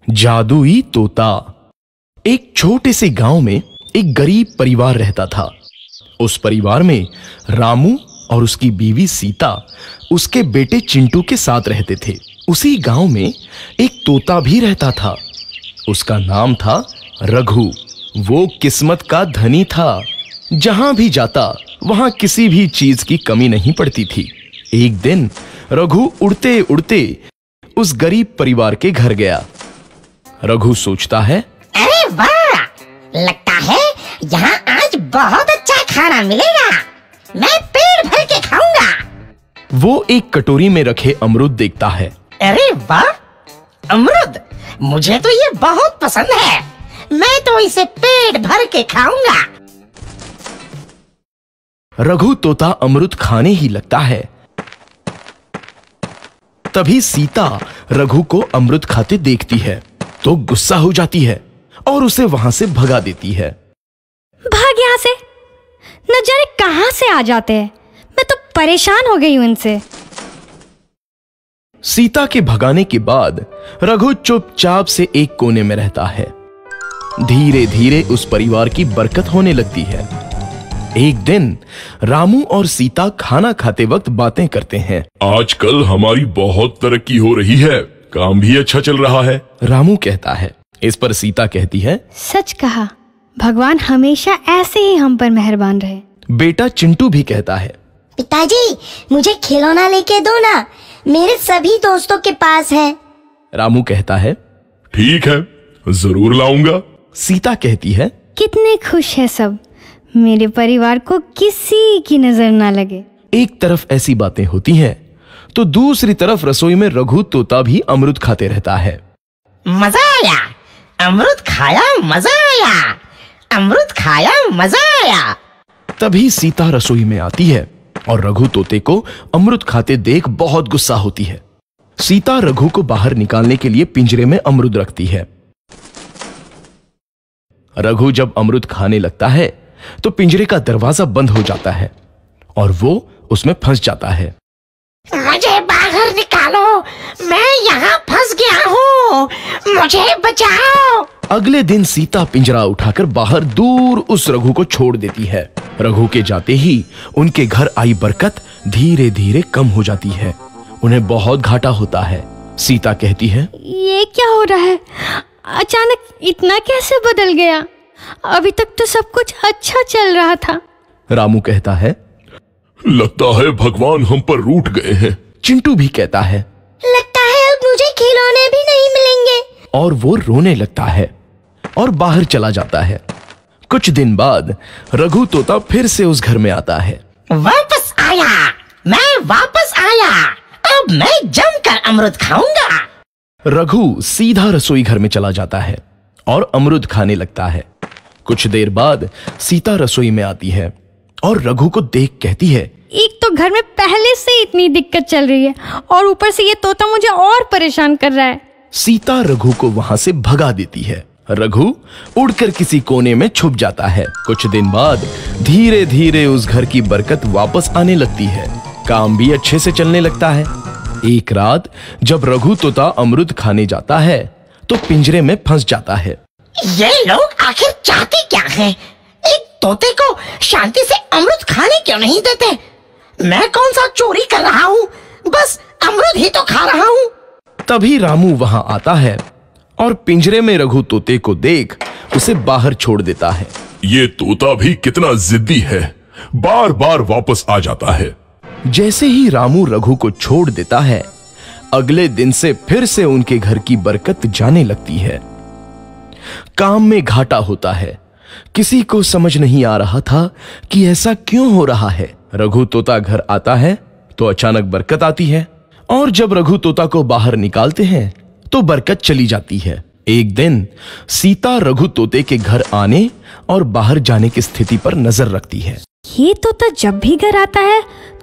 जादुई तोता। एक छोटे से गांव में एक गरीब परिवार रहता था। उस परिवार में रामू और उसकी बीवी सीता उसके बेटे चिंटू के साथ रहते थे। उसी गांव में एक तोता भी रहता था। उसका नाम था रघु। वो किस्मत का धनी था। जहां भी जाता वहां किसी भी चीज की कमी नहीं पड़ती थी। एक दिन रघु उड़ते उड़ते उस गरीब परिवार के घर गया। रघु सोचता है, अरे वाह, लगता है यहाँ आज बहुत अच्छा खाना मिलेगा। मैं पेट भर के खाऊंगा। वो एक कटोरी में रखे अमरूद देखता है। अरे वाह, अमरूद, मुझे तो ये बहुत पसंद है। मैं तो इसे पेट भर के खाऊंगा। रघु तोता अमरूद खाने ही लगता है। तभी सीता रघु को अमरूद खाते देखती है तो गुस्सा हो जाती है और उसे वहां से भगा देती है। भाग यहाँ से, न जाने कहां से आ जाते हैं। मैं तो परेशान हो गई हूं इनसे। सीता के भगाने के बाद रघु चुपचाप से एक कोने में रहता है। धीरे धीरे उस परिवार की बरकत होने लगती है। एक दिन रामू और सीता खाना खाते वक्त बातें करते हैं। आजकल हमारी बहुत तरक्की हो रही है, काम भी अच्छा चल रहा है। रामू कहता है। इस पर सीता कहती है, सच कहा, भगवान हमेशा ऐसे ही हम पर मेहरबान रहे। बेटा चिंटू भी कहता है, पिताजी, मुझे खिलौना लेके दो ना, मेरे सभी दोस्तों के पास है। रामू कहता है, ठीक है, जरूर लाऊंगा। सीता कहती है, कितने खुश है सब, मेरे परिवार को किसी की नजर ना लगे। एक तरफ ऐसी बातें होती हैं तो दूसरी तरफ रसोई में रघु तोता भी अमरूद खाते रहता है। मजा आया, अमरूद खाया, मजा आया, अमरूद खाया, मजा आया। तभी सीता रसोई में आती है और रघु तोते को अमरूद खाते देख बहुत गुस्सा होती है। सीता रघु को बाहर निकालने के लिए पिंजरे में अमरूद रखती है। रघु जब अमरूद खाने लगता है तो पिंजरे का दरवाजा बंद हो जाता है और वो उसमें फंस जाता है। मुझे बाहर निकालो, मैं यहाँ फंस गया हूँ, मुझे बचाओ। अगले दिन सीता पिंजरा उठाकर बाहर दूर उस रघु को छोड़ देती है। रघु के जाते ही उनके घर आई बरकत धीरे धीरे कम हो जाती है। उन्हें बहुत घाटा होता है। सीता कहती है, ये क्या हो रहा है, अचानक इतना कैसे बदल गया? अभी तक तो सब कुछ अच्छा चल रहा था। रामू कहता है, लगता है भगवान हम पर रूठ गए हैं। चिंटू भी कहता है, लगता है अब मुझे खिलौने भी नहीं मिलेंगे। और वो रोने लगता है और बाहर चला जाता है। कुछ दिन बाद रघु तोता फिर से उस घर में आता है। वापस आया, मैं वापस आया, अब मैं जमकर अमरूद खाऊंगा। रघु सीधा रसोई घर में चला जाता है और अमरूद खाने लगता है। कुछ देर बाद सीता रसोई में आती है और रघु को देख कहती है, एक तो घर में पहले से इतनी दिक्कत चल रही है और ऊपर से ये तोता मुझे और परेशान कर रहा है। सीता रघु को वहां से भगा देती है। रघु उड़कर किसी कोने में छुप जाता है। कुछ दिन बाद धीरे धीरे उस घर की बरकत वापस आने लगती है। काम भी अच्छे से चलने लगता है। एक रात जब रघु तोता अमरूद खाने जाता है तो पिंजरे में फंस जाता है। ये लोग आखिर चाहते क्या हैं? एक तोते को शांति से अमरूद खाने क्यों नहीं देते? मैं कौन सा चोरी कर रहा हूँ? बस अमरूद ही तो खा रहा हूँ। तभी रामू वहां आता है और पिंजरे में रघु तोते को देख उसे बाहर छोड़ देता है। ये तोता भी कितना जिद्दी है, बार बार वापस आ जाता है। जैसे ही रामू रघु को छोड़ देता है, अगले दिन से फिर से उनके घर की बरकत जाने लगती है। काम में घाटा होता है। किसी को समझ नहीं आ रहा था कि ऐसा क्यों हो रहा है। रघु तोता घर आता है तो अचानक बरकत आती है और जब रघु तोता को बाहर निकालते हैं तो बरकत चली जाती है। एक दिन सीता रघु तोते के घर आने और बाहर जाने की स्थिति पर नजर रखती है। ये तोता जब भी घर आता है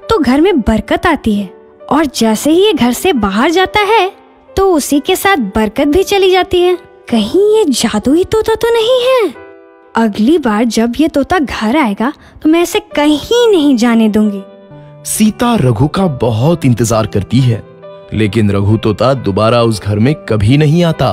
तो घर में बरकत आती है और जैसे ही ये घर से बाहर जाता है तो उसी के साथ बरकत भी चली जाती है। कहीं ये जादुई तोता तो नहीं है? अगली बार जब ये तोता घर आएगा तो मैं इसे कहीं नहीं जाने दूंगी। सीता रघु का बहुत इंतजार करती है लेकिन रघु तोता दोबारा उस घर में कभी नहीं आता।